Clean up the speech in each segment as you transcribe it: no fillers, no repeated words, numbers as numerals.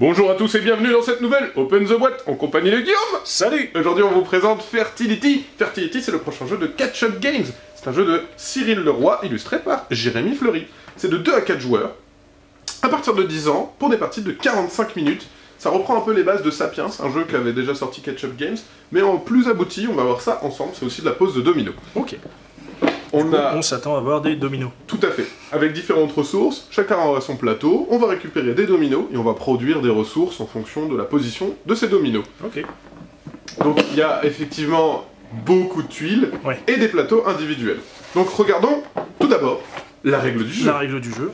Bonjour à tous et bienvenue dans cette nouvelle Open the Boîte en compagnie de Guillaume. Salut. Aujourd'hui on vous présente Fertility. Fertility c'est le prochain jeu de Catch Up Games. C'est un jeu de Cyril Leroy illustré par Jérémy Fleury. C'est de 2 à 4 joueurs, à partir de 10 ans, pour des parties de 45 minutes. Ça reprend un peu les bases de Sapiens, un jeu qu'avait déjà sorti Catch Up Games, mais en plus abouti, on va voir ça ensemble, c'est aussi de la pose de dominos. Ok. On s'attend à voir des dominos. Tout à fait. Avec différentes ressources, chacun aura son plateau, on va récupérer des dominos et on va produire des ressources en fonction de la position de ces dominos. Ok. Donc il y a effectivement beaucoup de tuiles et des plateaux individuels. Donc regardons tout d'abord la règle du jeu. La règle du jeu.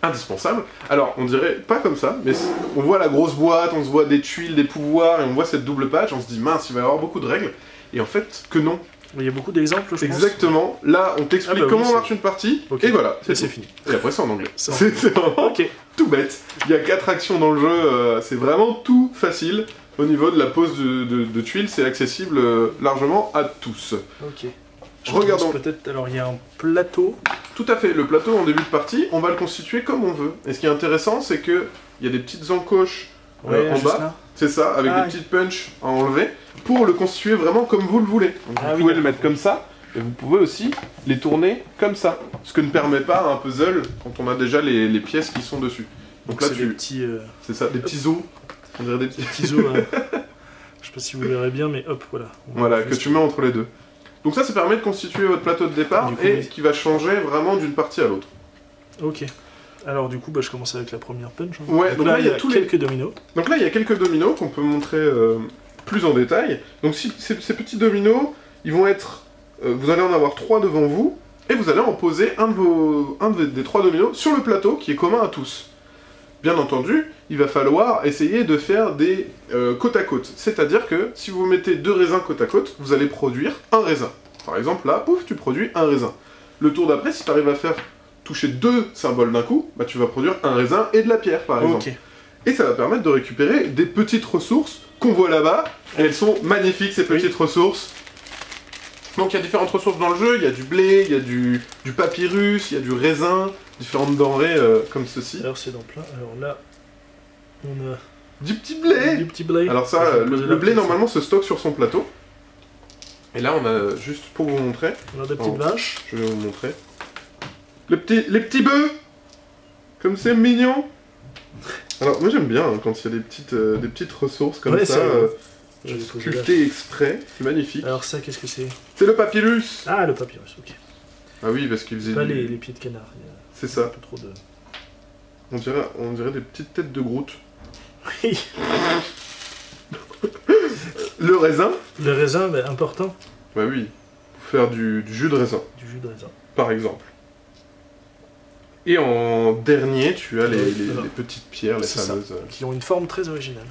Indispensable. Alors on dirait pas comme ça, mais on voit la grosse boîte, on se voit des tuiles, des pouvoirs et on voit cette double page, on se dit mince, il va y avoir beaucoup de règles. Et en fait, que non. Il y a beaucoup d'exemples, je pense. Exactement. Là, on t'explique comment marche une partie, et voilà, c'est fini. Et après, c'est en anglais. C'est vraiment tout bête. Il y a 4 actions dans le jeu, c'est vraiment tout facile. Au niveau de la pose de tuiles, c'est accessible largement à tous. Ok. Regardons. Peut-être, alors il y a un plateau. Tout à fait, le plateau en début de partie, on va le constituer comme on veut. Et ce qui est intéressant, c'est que il y a des petites encoches en bas. C'est ça, avec des petites punches à enlever, pour le constituer vraiment comme vous le voulez. Donc vous pouvez le mettre comme ça, et vous pouvez aussi les tourner comme ça. Ce que ne permet pas un puzzle quand on a déjà les pièces qui sont dessus. Donc là, des petits... C'est ça, des petits os. On dirait des petits os. Je sais pas si vous verrez bien, mais hop, voilà. Voilà, que tu mets entre les deux. Donc ça permet de constituer votre plateau de départ, et qui va changer vraiment d'une partie à l'autre. Ok. Alors du coup, je commence avec la première punch. Hein. Ouais, donc là il y a quelques dominos. Donc là il y a quelques dominos qu'on peut montrer plus en détail. Donc ces petits dominos, ils vont être... vous allez en avoir 3 devant vous, et vous allez en poser un des 3 dominos sur le plateau qui est commun à tous. Bien entendu, il va falloir essayer de faire des côte à côte. C'est-à-dire que si vous mettez 2 raisins côte à côte, vous allez produire un raisin. Par exemple là, pouf, tu produis un raisin. Le tour d'après, si tu arrives à faire toucher 2 symboles d'un coup, tu vas produire un raisin et de la pierre, par exemple. Et ça va permettre de récupérer des petites ressources qu'on voit là-bas. Elles sont magnifiques, ces petites ressources. Donc il y a différentes ressources dans le jeu, il y a du blé, il y a du papyrus, il y a du raisin, différentes denrées comme ceci. Alors c'est dans plein, alors là, on a... Du petit blé. Du petit blé. Alors ça, le blé normalement se stocke sur son plateau. Et là on a, juste pour vous montrer... On a des petites vaches. Je vais vous montrer. Les petits bœufs. Comme c'est mignon. Alors moi j'aime bien quand il y a des petites ressources comme ça, sculptées exprès, c'est magnifique. Alors ça, qu'est-ce que c'est? C'est le papyrus. Ah, le papyrus, ok. Ah oui, parce qu'il faisait pas les pieds de canard. C'est ça. Un peu trop de... On dirait des petites têtes de Groot. Oui. Le raisin. Le raisin, important. Bah oui, pour faire du jus de raisin. Du jus de raisin. Par exemple. Et en dernier, tu as les petites pierres, les fameuses... Qui ont une forme très originale.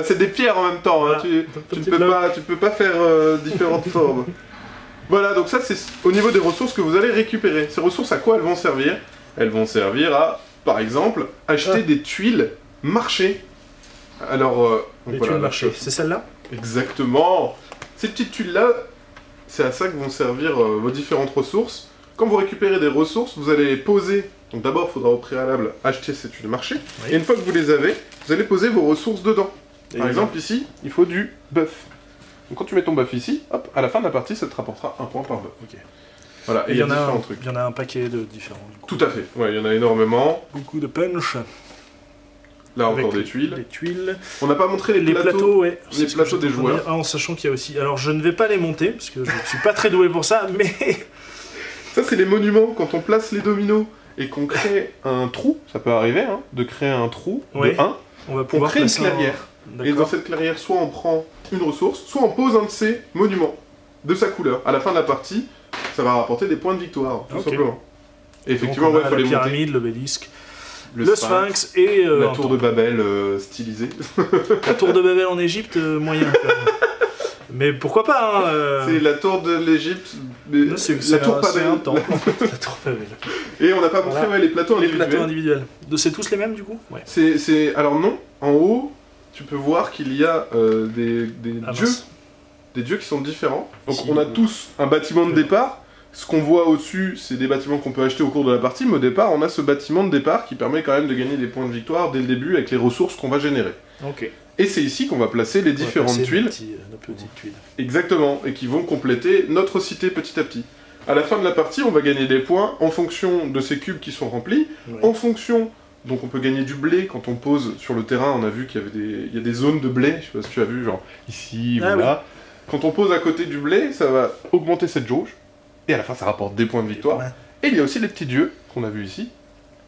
C'est des pierres en même temps, voilà. Tu peux pas faire différentes formes. Voilà, donc ça c'est au niveau des ressources que vous allez récupérer. Ces ressources, à quoi elles vont servir? Elles vont servir à, par exemple, acheter des tuiles marché. Alors, les tuiles marché, c'est celle-là? Exactement. Ces petites tuiles-là, c'est à ça que vont servir vos différentes ressources. Quand vous récupérez des ressources, vous allez les poser. Donc d'abord, il faudra au préalable acheter ces tuiles marché. Et une fois que vous les avez, vous allez poser vos ressources dedans. Par exemple, ici, il faut du bœuf. Donc quand tu mets ton bœuf ici, hop, à la fin de la partie, ça te rapportera 1 point par bœuf. Voilà, et il y a différents trucs. Il y en a un paquet de différents. Tout à fait, ouais, il y en a énormément. Beaucoup de punch. Là encore des tuiles. Des tuiles. On n'a pas montré les plateaux, les plateaux des joueurs. En sachant qu'il y a aussi... Alors je ne vais pas les monter, parce que je ne suis pas très doué pour ça, mais... Ça c'est les monuments, quand on place les dominos et qu'on crée un trou, ça peut arriver, de créer un trou de 1, on crée une clairière. Et dans cette clairière, soit on prend une ressource, soit on pose un de ces monuments, de sa couleur. À la fin de la partie, ça va rapporter des points de victoire, tout simplement. Et effectivement, il faut les monter. La pyramide, l'obélisque, le sphinx et... la tour de Babel stylisée. La tour de Babel en Égypte, moyen. Mais pourquoi pas, hein C'est la tour de l'Égypte, la tour Babel. La tour Babel. Et on n'a pas montré les plateaux individuels. Les plateaux individuels. C'est tous les mêmes, du coup? Alors non, en haut, tu peux voir qu'il y a des dieux qui sont différents. Donc on a tous un bâtiment de départ, Ce qu'on voit au-dessus, c'est des bâtiments qu'on peut acheter au cours de la partie, mais au départ, on a ce bâtiment de départ qui permet quand même de gagner des points de victoire dès le début avec les ressources qu'on va générer. Ok. Et c'est ici qu'on va placer les différentes tuiles. Nos petites tuiles. Exactement, et qui vont compléter notre cité petit à petit. À la fin de la partie, on va gagner des points en fonction de ces cubes qui sont remplis, en fonction... Donc on peut gagner du blé quand on pose sur le terrain, on a vu qu'il y avait il y a des zones de blé, je sais pas si tu as vu, genre ici, Ah, voilà. Oui. Quand on pose à côté du blé, ça va augmenter cette jauge, et à la fin ça rapporte des points de victoire. Ouais. Et il y a aussi les petits dieux, qu'on a vu ici.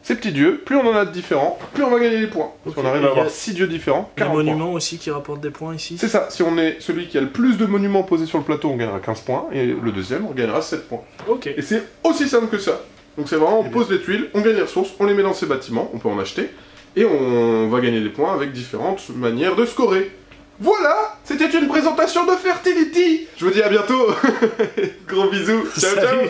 Ces petits dieux, plus on en a de différents, plus on va gagner des points. Okay. On arrive à avoir 6 dieux différents, 40 Les monuments points. aussi qui rapportent des points ici. C'est ça, si on est celui qui a le plus de monuments posés sur le plateau, on gagnera 15 points, et le deuxième, on gagnera 7 points. Ok. Et c'est aussi simple que ça. Donc c'est vraiment, on pose les tuiles, on gagne les ressources, on les met dans ces bâtiments, on peut en acheter, et on va gagner des points avec différentes manières de scorer. Voilà, c'était une présentation de Fertility. Je vous dis à bientôt. Gros bisous. Ciao, Salut. ciao.